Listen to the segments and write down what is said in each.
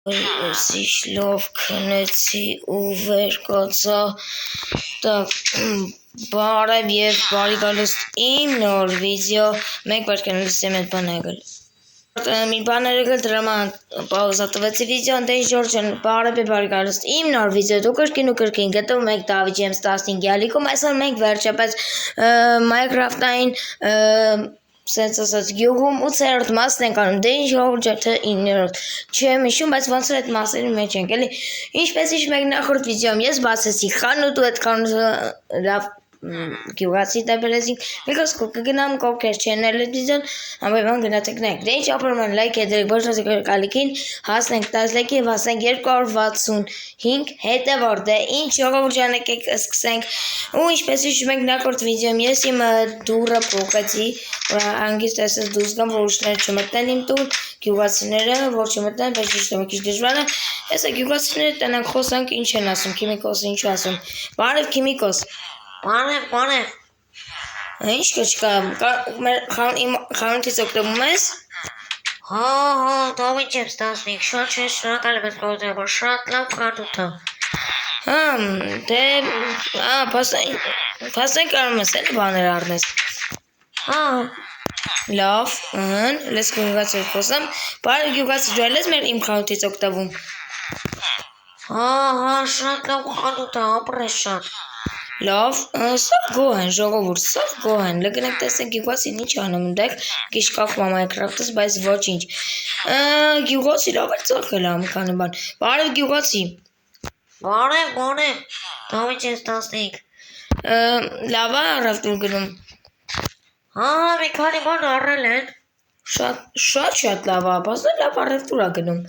Սիշլով քնեցի ու վեր կացա, բարև և բարի գալուստ իմ նոր վիդեո, մեկ բարկենալուստի մետ բան եղել։ Մի բան եղել դրամա պաուզա տվեցի վիդեոն, դե Ժորջան, բարև և բարի գալուստ իմ նոր վիդեո, դու կրկին ու կրկին գտվում եք David James 15 ալիքում, այսօր մենք վերջապես Minecraft-ային սենց ասած գյուղում 8-րդ մասն ենք անում, դե Ժորջը թե 9-րդ չեմ հիշում, բայց ոնց որ այդ մասերի մեջ ենք, էլի ինչպես հիշում եք նախորդ վիդեոում ես բացեցի խանութ ու այդ խանութը լավ գյուղացի տեպերեցինք, մի խոսքով կգնամ կովքեր չեն այդ վիդեոն, ամբողջովին գնացեք նայեք, դե ինչ ապրում լայք եդրեք, ոչ ոք կալիքին, հասնենք 10 լայքի և հասնենք 265 հետևորդ, դե ինչ ժողովուրդ ջան եկեք սկսենք, ու ինչպես հիշում եք նախորդ վիդեոում ես իմ դուռը փոխեցի, որ հանգիստ այսպես դուրս գամ, որ ուրիշները չմտնեն իմ տուն, գյուղացիները, որ չմտնեն, բայց ճիշտ է մի քիչ դժվար է, հեսա գյուղացիները տենանք խոսանք ինչ են ասում, Քիմիկոսը ինչ ասում, բարև Քիմիկոս, բարև, ինչ կչկա, իմ խանութից օգտվում ես, Հա, David James 15, շատ շնորհակալ եմ կողմից, որ շատ լավ խանութ է։ դե, փաստային կարող ես էլի բաներ առնես, Հա, լավ, լես գյուղացի խոսամ, բարև գյուղացի դու ես մեր իմ խանութից օգտվում, հա, շատ լավ խանութ է, ապրես շատ։ լավ, սավ գոհ են ժողովուրդ, սավ գոհ են, լգնեք տեսեք գյուղացին ինչ անում ընդեք, քիչ կախում է Minecraft-ից, բայց ոչինչ, գյուղացի լավ է ծախել մի քանի բան, բարև գյուղացի, Բարև, David James 15, լավ է առավտուր գնում, հա, մի քանի բան առել են, շատ լավ է, բասը լավ առավտուր է գնում,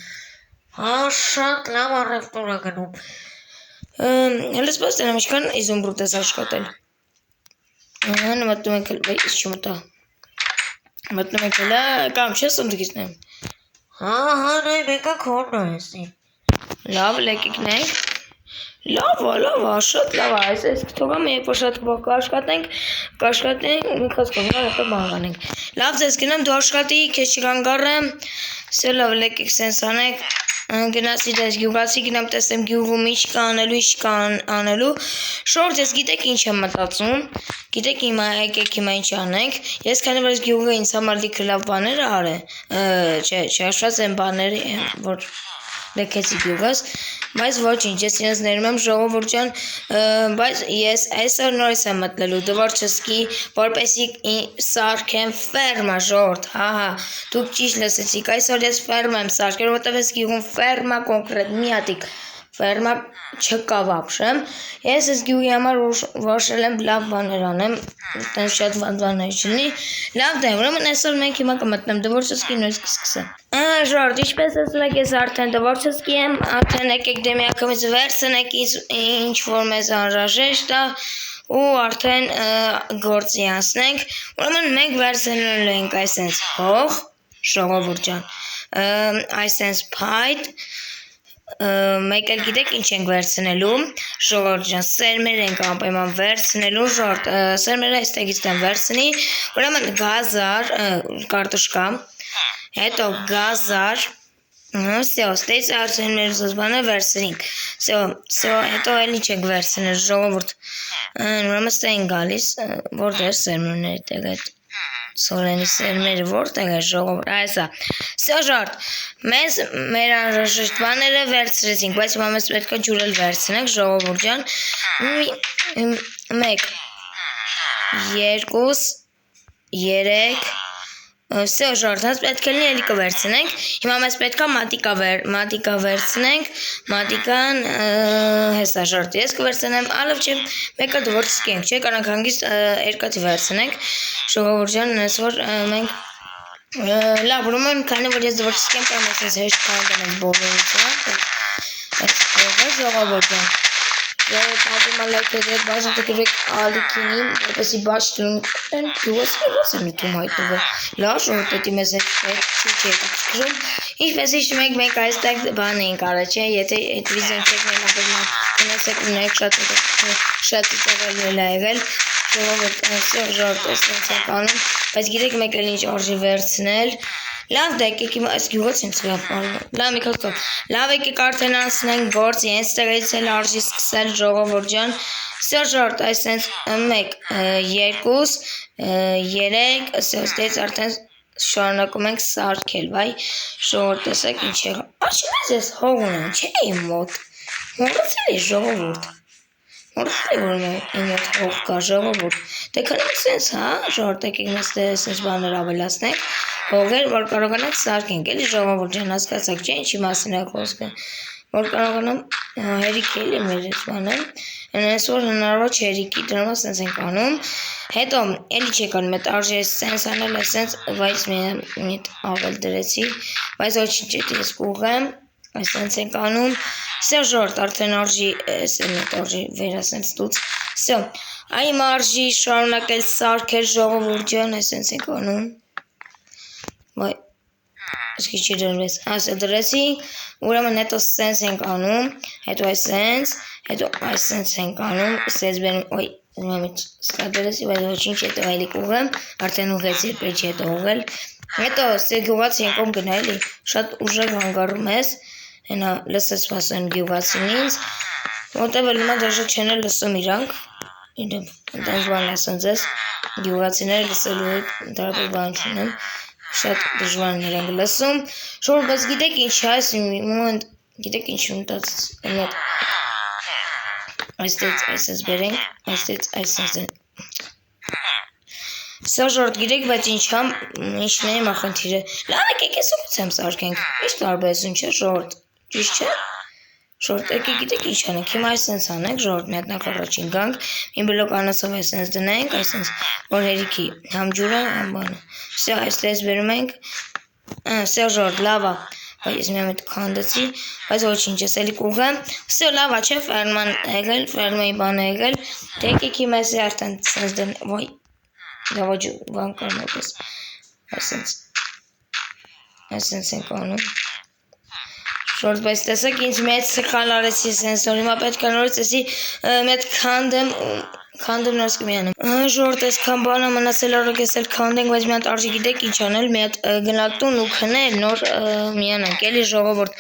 հա, շատ լավ առևտուր է գնում, հելս բաս տենամ ինչքան իզումբրուտ ես աշխատել, մտնում եք բայց չմտա, մտնում եք հելա, կամ չես ընդգից նայում, հա, նայ մեկը քորն է եսի, լավ լեկիկ նայք, լավ է, շատ լավ է, այս կթողամ երբ որ շատ կաշխատենք, մի խոսքով հետո բանվանենք, լավ ձեզ գնամ դու աշխատի, քեզ չկանգառեմ, սե լավ լեկիկ սենց անեք, գնացի դες գյուղացի գնամ տեսեմ գյուղում ինչ կա անելու, շորջ ես գիտեք ինչ եմ մտածում, գիտեք հիմա եկեք հիմա ինչ անենք, ես քանի որ ես գյուղը ինձ համար լիքը լավ բաներ արե, չհաշված են բաները, որ լեքեցի գյուղս, բայց ոչինչ, ես ինձ ներում եմ ժողովուրդ ջան, բայց ես այսօր նորից եմ մտնելու դվորչեսկի, որպեսի սարքեմ ֆերմա ժողովուրդ, հա, դուք ճիշտ լսեցիք, այսօր ես ֆերմա եմ սարքել, որտև ես գյուղում ֆերմա կոնկրետ մի հատիկ ֆերմա չկա վաբշեմ, ես ես գյուղի համար որոշել եմ լավ բաներ անեմ, տենց շատ բաներ չլինի, լավ դե, ուրեմն այսօր մենք հիմա կմտնեմ դվորչեսկի նույնիսկ կսկսեմ, ժողովուրդ, ինչպես ասում եք ես արդեն դվորչեսկի եմ, արդեն եկեք դե միակամից վերցնեք ինչ որ մեզ անհրաժեշտ է ու արդեն գործի անցնենք, ուրեմն մենք վերցնելու ենք այսենց հող, ժողովուրդ ջան, այսենց փայտ, մեկ էլ գիտեք ինչ ենք վերցնելու, ժողովուրդ ջան, սերմեր ենք անպայման վերցնելու, ժողովուրդ, սերմերը այստեղից եմ վերցնի, ուրեմն գազար, կարտոշկա, հետո գազար, ստեյց արդյուններ զոզբանը վերցրինք, հետո էլ ինչ ենք վերցնել, ժողովուրդ, ուրեմն ստե են գալիս, որտեղ սերմերները տեղ այդ սորենի սերմերը որտեղ է ժողովուրդ, այսա, ժողովուրդ, մեզ մեր անհրաժեշտ բաները վերցրեցինք, բայց հիմա մեզ պետք է ջուր էլ վերցնենք, ժողովուրդ ջան, 1, 2, 3, ժողովուրդ, հենց պետք է լինի էլի կվերցնենք, հիմա մեզ պետք է մատիկա վերցնենք, մատիկան, հեսա ժողովուրդ, ես կվերցնեմ, ալով չէ, մեկը դվորչեսկի ենք, չէ, կանանք հանգիստ երկաթի վերցնենք, ժողովուրդ ջան, ես որ մենք, լավ, ուրեմն քանի որ ես դվորչեսկի եմ, կամ ես հեշտ կանանք ես բոլորից, ժողովուրդ ջան, Պատիմա լայք եդրեք, բաժան տկրեք ալիքինին, որպեսի բաչ տուն են, գյուղս եղոս եմ իտում հայտուվը, լավ շորդ պետի մեզ հետ չի հետաքրում, ինչպես իշում եք մենք այստեղ բան էինք արա, չէ, եթե այդ վիզեն չեք մենաբերման, ունեսեք ունեք շատ իծավելվել է եղել, ժողովուրդ, այս ենք անում, բայց գիտեք մեկ էլ ինչ արժի վերցնել, Լավ դե եկեք իմ այս գյուղից ինձ գապարում։ Լավ մի քիչ։ Լավ եկեք արդեն անցնենք գործ, ես տեղից էլ արժի սկսել ժողովուրդ ջան։ Սերժորդ, այսպես 1, 2, 3, ասես արդեն շարունակում ենք սարքել, վայ, ժողովուրդ տեսեք ինչ եղա։ Աչքից ես հող ունեմ, չէ՞ իմ մոտ։ Մոռացել եմ ժողովուրդ։ Մոռացել եմ իմ մոտ հող կա ժողովուրդ։ Դե քանի sense, հա, ժողովուրդ եկեք մեզ sense բաներ ավելացնենք, հողեր, որ կարողանանք սարքենք, էլի ժողովուրդ ջան, հասկացաք, չէ՞ ինչի մասին է խոսքը։ Որ կարողանամ հերիք էլի մեր այս բանը։ Այսօր հնարավոր չէ հերիքի դրամը sense ենք անում։ Հետո էլի չեք անում, այդ արժի sense անել, sense, բայց մի ավել դրեցի, բայց ոչինչ է դες կուղեմ, այս sense ենք անում։ Սերժորդ արդեն արժի, այդ արժի վերասենց դուց։ Всё, այ արժի շարունակել սարքել ժողովուրդ ջան, այս sense ենք անում։ Վայ, እስኪ չդրվես, ասա դրեցի, ուրեմն հետո sense ենք անում, հետո այս sense, հետո այս sense ենք անում, sense բերում, ոյ, ուրեմն սկա դրեցի, բայց ոչինչ հետո այլի կուղեմ, արդեն ուղեցի, պետք է հետո ուղել, հետո սե գյուղացի ենքով գնա էլի, շատ ուժեղ հանգարում ես, հենա լսես վասեն գյուղացին ինձ, որտեվ հիմա դաժե չեն էլ լսում իրանք, իրեմ, ընտանց բան լասան ձեզ, գյուղացիները լսելու դարապեր բան չունեմ, շատ դժվարն իրենք լսում, շոր, բայց գիտեք ինչ այս մոմենտ, գիտեք ինչ ունտացից, մոտ, այստից այսպես բերենք, այստից այսպես են, Սա ժորդ գիրեք, բայց ինչամ, ինչն է իմ ախնդիրը, լավ եկեք ես ուղուց եմ սարկենք, ինչ տարբերություն չէ ժորդ, ճիշտ չէ, ժորդ եկեք գիտեք ինչ անենք, հիմա այսպես անենք, ժորդ մի հատ նախ առաջին գանք, մի բլոկ անասով այսպես դնենք, այսպես, որ հերիքի համ ջուրը, համ բանը, սա այսպես բերում ենք, սա ժորդ լավա, բայց մի ամետ կանդեցի, բայց ոչինչ ես էլի կուղեմ, սա լավա չէ, ֆերման եղել, ֆերմայի բան եղել, դե եկեք հիմա ես արդեն սենց դն, ոյ, լավա ջու, բան կարմ պես, այսենց ենք անում, Շորդ, բայց տեսեք ինձ մեծ սխալ արեցի սենց, որ հիմա պետք է նորից էսի մետ քանդեմ նորից կմիանեմ, Շորդ, այսքան բանը մնացել առոք ես էլ քանդենք, բայց մի հատ արժի գիտեք ինչ անել, մի հատ գնալ տուն ու քնել, նոր միանանք, էլի ժողովուրդ,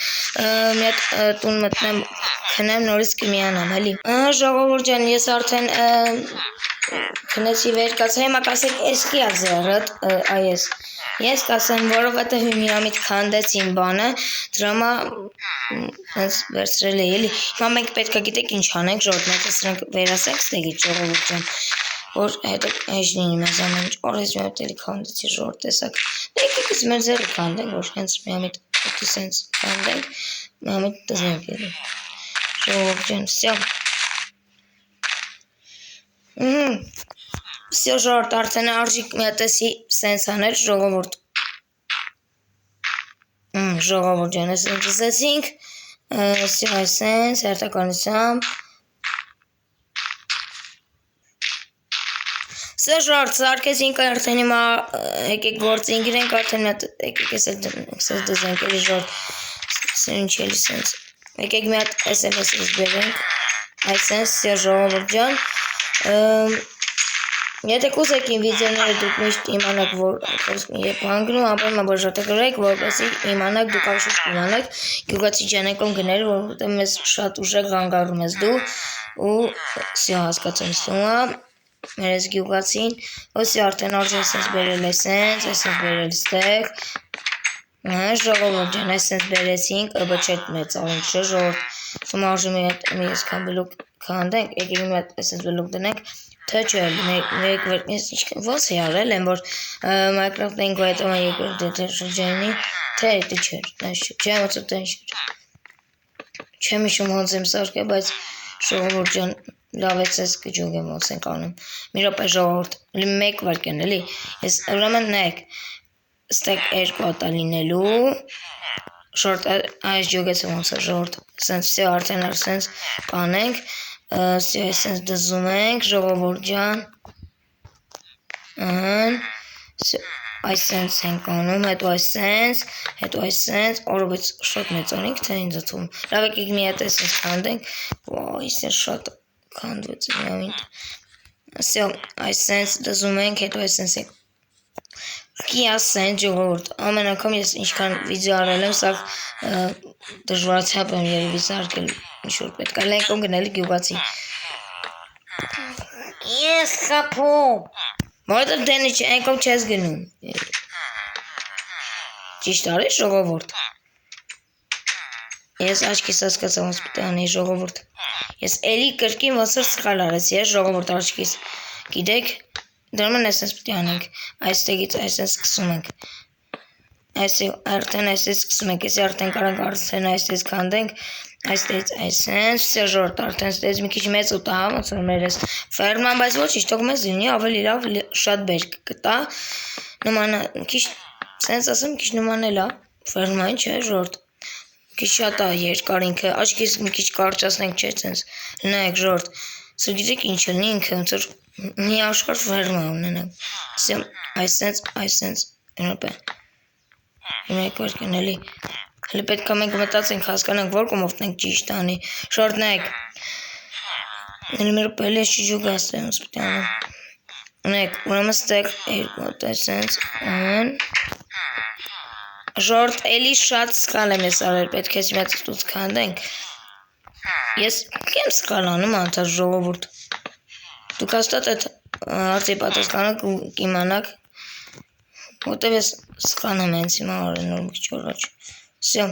մի հատ տուն մտնեմ, քնեմ, նորից կմիանամ, էլի, ժողովուրդ ջան, ես արդեն քնեցի վեր կացա, հիմա կասեք էսկի ա ձեռըտ, այս Ես կասեմ, որովհետև մի ամիտ քանդեց իմ բանը, դրամա հենց վերցրել է էլի, հիմա մենք պետք է գիտեք ինչ անենք, ժողովուրդ մենք սրանք վերասենք ստեգից ժողովուրդ ջան, որ հետո հեշտ լինի մեզ ամեն ինչ, օրես մի ամիտ էլի քանդեցի ժողովուրդ տեսակ, դե եկեք ես մեր ձեռը քանդենք, որ հենց մի ամիտ ուտի սենց քանդենք, մի ամիտ տզենք էլի, ժողովուրդ ջան, Всё ժողովուրդ արդեն արժիկ մի հատ էսի սենց անել ժողովուրդ ժողովուրդ ջան ես ընտեսեցինք Всё այսենց հերթականությամբ Всё ժողովուրդ սարկեցինք արդեն հիմա եկեք գործին գրենք արդեն մի հատ եկեք ես էլ դզենք էլի ժողովուրդ սենց էլի սենց եկեք մի հատ SMS բերենք այսենց Всё ժողովուրդ ջան Եթե կուզեք իմ վիդեոները դուք միշտ իմանաք, որ երբ հանգնում, ապրում բաժատը գրեք, որպեսզի իմանաք, դուք ավելի իմանաք, գյուղացի ջանեկում գնել, որովհետև մեզ շատ ուժեղ հանգարում ես դու ու всё հասկացում ստումա, մեր ես գյուղացին, ոսի արդեն արժի այսպես բերել այսպես բերել ստեղ, ժողովուրդ ջան, այսպես բերեցինք, բը չէ մեծ ավենք չէ ժողովուրդ, սում արժի մի ես կան բլոկ կանդենք, եկեք մի հատ այսպես բլոկ դնենք, Թե չէ, մեկ վերքնից ոնց է արել եմ, որ Minecraft-ին գոյատում է երկրորդ դետեր շրջանի, թե դի չէր, չեմ ոցով տեն չէր, չեմ իշում ոնց եմ սարկե, բայց ժողովուրդ ջան, լավ ես ես կջուգ եմ ոնց ենք անում, մի ռոպե ժողովուրդ, մեկ վարկեն էլի, ես ուրեմն նայեք, ստեք երկու հատա լինելու, շորտ այս ջուգեցը ոնց է ժողովուրդ, սենց վսի արդեն սենց կանենք, այսպես դզում ենք, ժողովուրդ ջան, այսպես ենք անում, հետո այսպես, օրովից շատ մեծանենք, թե ինձ ատվում, լավ եկեք մի հատ այսպես կանդենք, այսպես շատ կանդվեց միամիտ, այսպես դզում ենք, հետո այսպես ենք, Կիասեն ժողովուրդ, ամեն անգամ ես ինչքան վիդեո արել եմ, սա դժվարությամբ եմ երևի զարկել ինչ-որ պետք է լենքում գնել գյուղացի։ Ես խփում։ Որտեղ դենի այնքան չես գնում։ Ճիշտ արի ժողովուրդ։ Ես աչքիս հասկացա ոնց պետք է անի ժողովուրդ։ Ես էլի կրկին ոնց որ սխալ արեցի, ես ժողովուրդ աչքիս։ Գիտեք, դրան այսպես պետք է անենք։ Այստեղից այսպես սկսում ենք։ Արդեն այսպես սկսում ենք, ես արդեն կարող արդեն այսպես քանդենք, այստեղից այսպես, սերժորտ արդեն այստեղից մի քիչ մեծ ուտա, ոնց որ մեր էս ֆերման, բայց ոչինչ, թող մեզ լինի, ավելի լավ շատ բերք կտա։ Նմանա, քիչ sense ասեմ, քիչ նմանել է ֆերմային, չէ, ժորտ։ Քիչ շատ է երկար ինքը, աչքից մի քիչ կարճացնենք, չէ, sense։ Նայեք, ժորտ։ Սա գիտեք ինչ է, ինքը ոնց որ մի աշխարհ ֆերմա ունենանք։ Սա այսպես, այնպես։ Մեկ վարքան էլի պետք է մենք մտածենք, հասկանանք, որ կոմով ենք ճիշտ անի։ Շորտ նայեք։ Էլի մեր պելը շիջուգաս է ոնց պետք է անեմ։ Նայեք, ուրեմն ստեղ երկու տեսենց ան։ Շորտ էլի շատ սխալ եմ ես արել, պետք է մեծ ստուց քանդենք։ Ես կեմ սխալ անում անթար ժողովուրդ։ Դուք հաստատ այդ հարցի պատասխանը կիմանաք, որտեվ ես սխալ եմ հենց հիմա արել նոր մի քիչ առաջ։ Всё,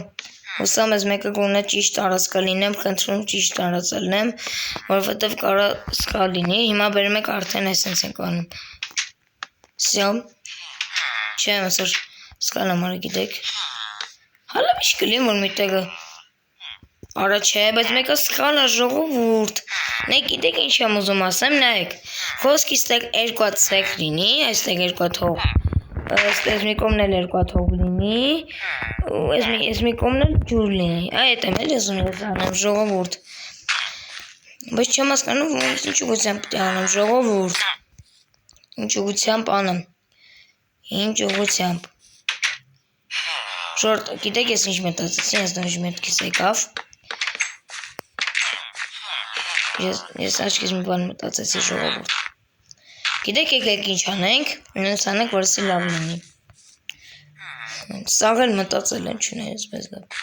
հուսամ ես մեկը գոնե ճիշտ արած կլինեմ, խնդրում ճիշտ արած լինեմ, որովհետև կարա սխալ լինի։ Հիմա բերում եք արդեն այսպես ենք անում։ Всё։ Չէ, ոնց որ սխալ եմ արել, գիտեք։ Հալա биш կլինի որ միտեղը Արա չէ, բայց մեկը սխալ է ժողովուրդ։ Նայեք, գիտեք ինչ եմ ուզում ասեմ, նայեք։ Խոսքի ստեղ երկու ցեք լինի, այստեղ երկու թող։ Այստեղ մի կողմն էլ երկու թող լինի, ու այս մի կողմն էլ ջուր լինի։ Այդ եմ էլ ես ուզում անեմ ժողովուրդ։ Բայց չեմ հասկանում ոնց ինչ ուղղությամբ պետք է անեմ ժողովուրդ։ Ինչ ուղղությամբ անեմ։ Ինչ ուղղությամբ։ Շորտ, գիտեք ես ինչ մտածեցի, ես դեռ մտքից եկավ։ Ես աչքից մի բան մտածեցի ժողովուրդ։ Գիտեք եկեք ինչ անենք, նույնս անենք, որ սի լավ լինի։ Սաղ էլ մտածել եմ, չունես մեզ լավ։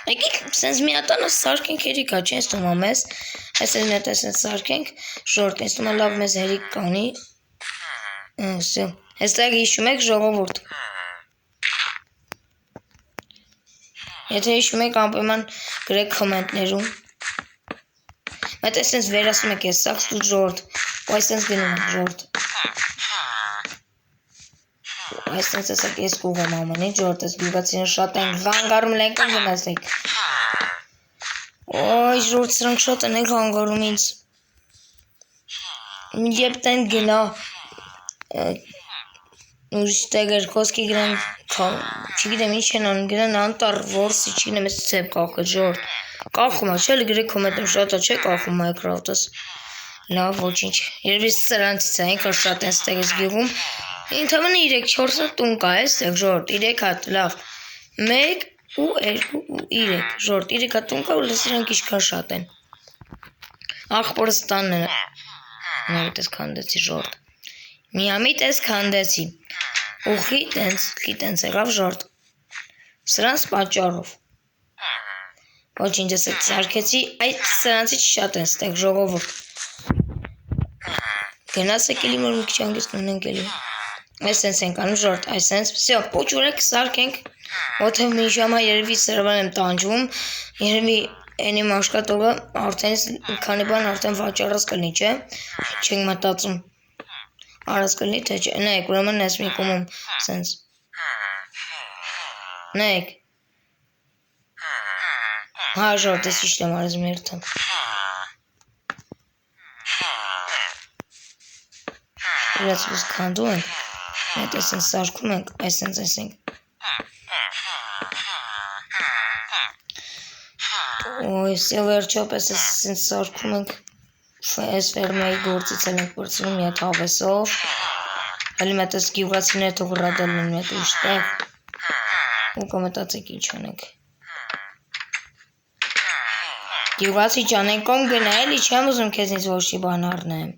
Եկեք, սենց մի ատանով սարկենք հերիքա, չի ես տումա մեզ, այսպես նետ այսպես սարկենք, շորտ, ես տումա լավ մեզ հերիք կանի։ Սյո, այստեղ հիշում եք ժողովուրդ։ Եթե հիշում եք անպայման գրեք կոմենտներում։ Այդ այսպես վերասում եք ես սաղ ստուտ ժորդ, ու այսպես գնում եք ժորդ։ Այսպես ասակ ես կուղեմ ամանի ժորդ, ես գյուղացիները շատ են վանգարում լենքան գնասեք։ Ոյ ժորդ սրանք շատ են վանգարում ինձ։ Երբ տեն գնա, ուրիշ տեղեր խոսքի գրեն, չգիտեմ ինչ են անում, գրեն անտար որսի, չգիտեմ ես ծեպ կախը ժորդ։ Կախում է, չէ, գրեք կոմենտում շատ է, չէ, կախում Minecraft-ըս։ Լավ, ոչինչ։ Երևի սրանցից է, ինքան շատ են ստեղից գյուղում։ Ինթավանը 3-4 տուն կա է ստեղ, ժորդ, 3 հատ, լավ։ 1 ու 2 ու 3, ժորդ, 3 հատ տուն կա ու սրանք ինչքան շատ են։ Աղբորս տանն է, նավիտ ես քանդեցի, ժորդ։ Միամիտ ես քանդեցի։ Ու խիտենց եղավ, ժորդ։ Սրանց պատճառով։ Ոչինչ ես այդ սարկեցի, այդ սրանցից շատ են ստեղ ժողովուրդ։ Գնացեք էլի որ մի քիչ անգեստ ունենք էլի։ Այսենց ենք անում ժորդ, այսենց, всё, փոճուրեք սարքենք, ոթև մի ժամա երևի սրվան եմ տանջվում, երևի այն իմ աշխատողը արդեն քանի բան արդեն վաճառած կլինի, չէ։ Չենք մտածում։ Արած կլինի թե չէ։ Նայեք, ուրեմն ես մի կոմում սենց։ Նայեք։ Հա ժորդ, ես ճիշտ եմ արած մերթը։ Իրաց պես քանդում ենք, այդ այսենց սարքում ենք, այսենց ենք։ Ոյ, սյո վերջապես այսենց սարքում ենք, այս ֆերմայի գործից էլ ենք պրծնում միատ հավեսով, հալի մետ ես գյուղացիներ թող ռադել են մետ ուշտեղ, ու կոմետացեք ինչ անենք։ Գյուղացի ջան, են կոմ գնա էլի չեմ ուզում քեզնից ոչ չի բան առնեմ։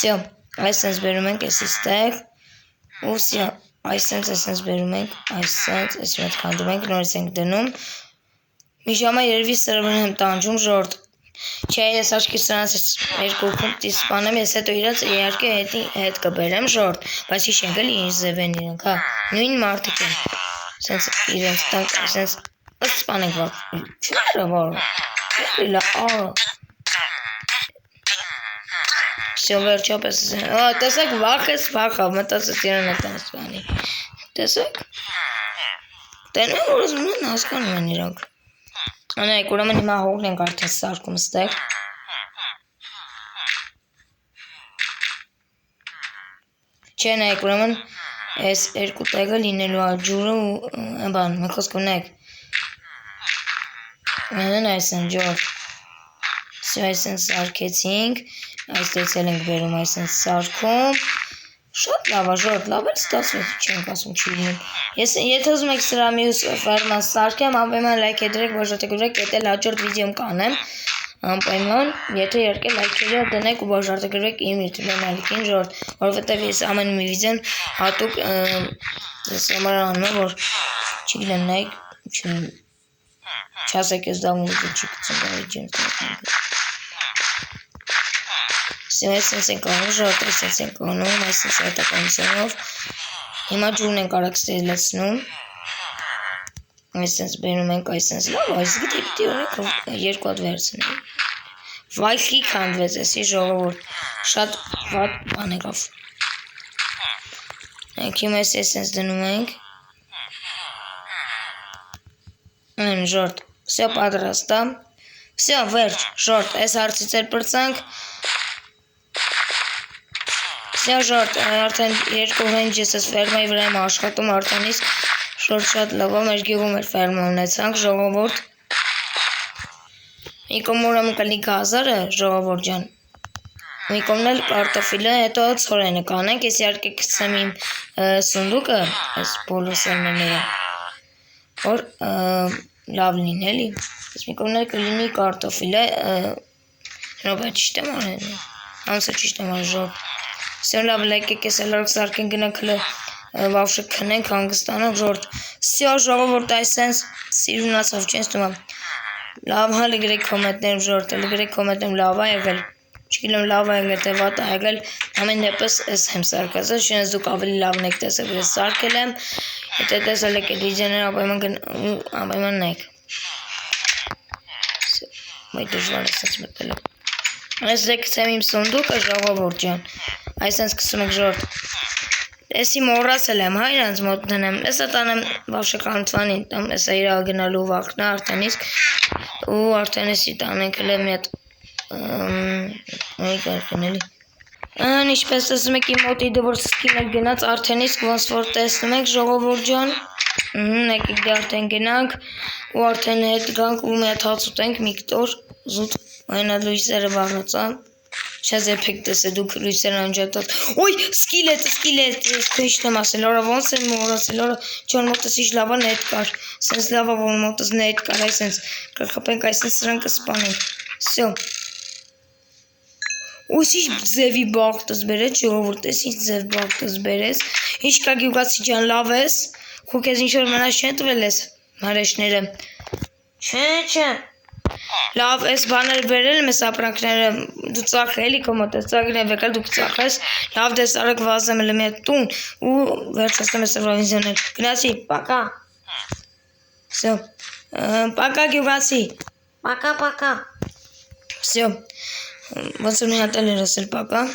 Всё, այսպես բերում ենք էսից տեղ։ Ու всё, այսպես բերում ենք, այսպես, այս մեծ քանդում ենք, նորից ենք դնում։ Մի ժամա երևի սրբն եմ տանջում ժորտ։ Չէ, ես աչքի սրանց երկու փունկտի սպանեմ, ես հետո իրաց իհարկե հետ կբերեմ ժորտ, բայց հիշ ենք էլի ինչ ձև են իրենք, հա, նույն մարդիկ են, սենց իրենց տանք, սենց սպանենք վար, չերը վարը, լա, արը, всё վերջապես, տեսեք վախ վախավ, մտածեց իրան է տան սպանի, տեսեք, տենում որ ուզում են հասկանում են իրանք, անայք ուրեմն հիմա հողն ենք արդեն սարկում ստեղ, չէ նայեք ուրեմն այս երկու տեղը լինելու աջուրը ու բան, մի խոսք ունեք, մենեն այս են ջոր, всё այսեն սարկեցինք, այստեղից էլ ենք բերում այսեն սարքում, շատ լավ է ժորտ, լավ էլ ստացվեց, չենք ասում չի լինում, եթե ուզում եք սրա մյուս ֆերման սարքեմ, անպայման լայք դրեք, բաժարտեք, էդ հաջորդ վիդեոն կանեմ, անպայման, եթե իհարկե լայքերը դնեք ու բաժարտեք իմ յութուբյանալիքին ժորտ, որովհետև ես ամեն մի վիդեոն հատուկ ես համար անում եմ, որ չգիտեմ նայեք, չասեք ես դա մուզը չի կծում վիդեոն Всё, այսպես ենք անում ժորտ, այսպես ենք անում, այսպես այդականությամբ, հիմա ջուրն ենք արագ ստելացնում, այսպես բերում ենք, այսպես լավ, այս գիտի պիտի ունենք երկու հատ վերցնեմ, վայխի քանդվեց էսի ժողովուրդ, շատ վատ բան եղավ, հիմա այսպես դնում ենք, ժորտ, всё պատրաստ է, всё վերջ, ժորտ, այս հարցից էլ պրծանք, Всё ժորտ, արդեն երկու հենջ ես ես ֆերմայի վրա եմ աշխատում, արդեն իսկ ժորտ շատ լավ է, մեր գյուղում էր ֆերմա ունեցանք, ժողովուրդ, մի կողմ ուրեմն կլինի 1000-ը, ժողովուրդ ջան, մի կողմն էլ կարտոֆիլը, հետո ցորենը կանենք, ես իհարկե գցեմ իմ սունդուկը, այս բոլոսերները, որ լավ լինի էլի, ես մի կողմն էլ կլինի կարտոֆիլը, նոբա ճիշտ եմ արել, անցը ճիշտ եմ արել ժորտ, Всё լավ լայքեք ես էլ արագ սարքենք գնանք վավշը քնենք հանգստանանք ժորտ Всё ժողովուրդ այսենց սիրունացավ չեն ստում լավ հա լգրեք կոմենտներում ժորտ լգրեք կոմենտներում լավ է եղել չգիտեմ լավ է եղել թե վատ է եղել ամեն դեպս ես եմ սարքած շնես դուք ավելի լավն եք տեսել ես սարքել եմ եթե տեսել եք վիդեոները ապայման նայեք Մայ դժվար է սենց մտել Այս դեքցեմ իմ սունդուկը ժողովուրդ ջան Այսենց սկսում եք ժորտ Էսի մոռացել եմ հա իրանց մոտ դնեմ Էսա տանեմ բավշականութվանին տամ Էսա իրա գնալու վաղտնա արդեն իսկ ու արդեն էսի տանենք էլ մի հատ Այ կարքնելի Ան ինչպես տեսնում եք իմ մոտի դվոր սկին եք գնաց արդեն իսկ ոնց որ տեսնում եք ժողովուրդ ջան Եկեք դե արդեն գնանք ու արդեն հետ գանք ու մի հատ հաց ուտենք մի կտոր զուտ այնա լույսերը վաղացան Չես երբեք տեսե դուք լույսերը անջատած Ոյ սկիլետ քեշ եմ ասել օրա ոնց եմ մոռացել օրա ջան մոտս ինչ լավա նետ կար սենց լավա որ մոտս նետ կար այսենց կխփենք այսենց սրանք կսպանենք Всё Ույսիշ ձևի բաղտս բերեց ժողովուրդ ես ինչ ձև բաղտս բերես Ինչ կա գյուղացի ջան լավ ես Քո քեզ ինչ որ մնաց չեն տվել ես հարեշները Չէ Լավ, այս բաները բերել եմ, այս ապրանքները, դու ծախ էլի կոմոտ ես, ծաղրև եկալ, դուք ծախ ես, լավ դես արագ վազեմ էլ մի հատ տուն, ու վերջացնեմ ես Eurovision-ել, գնացի, պակա, всё, պակա գյուղացի, Պակա, всё, ոնց որ մի հատ էլ էր ասել պակա,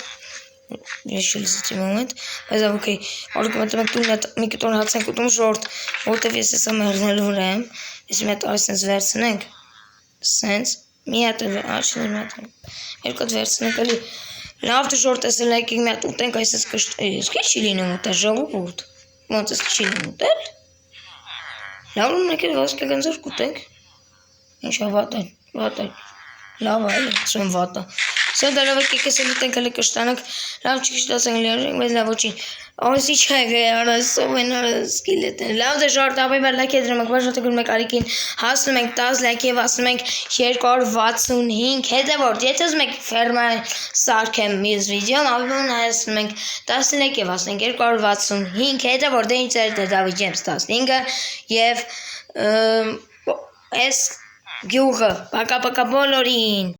ես չլսեցի մոմենտ, բայց ավոքեի, արագ մտում եք տուն մի կտոր հաց ենք ուտում ժորտ, որտև ես եսա մերնելու վրա եմ, ես մի հատ այսենց վերցնենք, Սենց, մի հատ է աչներ մի հատ երկու հատ վերցնենք էլի լավ դժորտ ես լայք մի հատ ուտենք այսպես կշտես քիչ չի լինում ուտել ժողովուրդ ոնց է չի լինում ուտել լավ ու մենք ոսկե գնձոր կուտենք ինչա վատ է լավ է ասում վատ է Սա դարավը կեկեսել ուտենք հլի կշտանանք, լավ չկշտասենք լիարենք, մեզ լավ ոչին, Ոսի չայգ է արասով են սկիլետ են, լավ դե շորտ ապի բար լայք եդրում ենք, բաշնոտ եկում ենք արիքին, հասնում ենք 10 լայք և ասնում ենք 265, հետը որդ, եթե ուզում եք ֆերմա սարքեմ մյուս վիդեոն, ապի բան հայասնում ենք 10 լայք և ասում ենք 265, հետը որդ է ինչ ծերտ է Դավիթ Ջեյմս 15-ը և այս գյուղը, պակա բոլորին։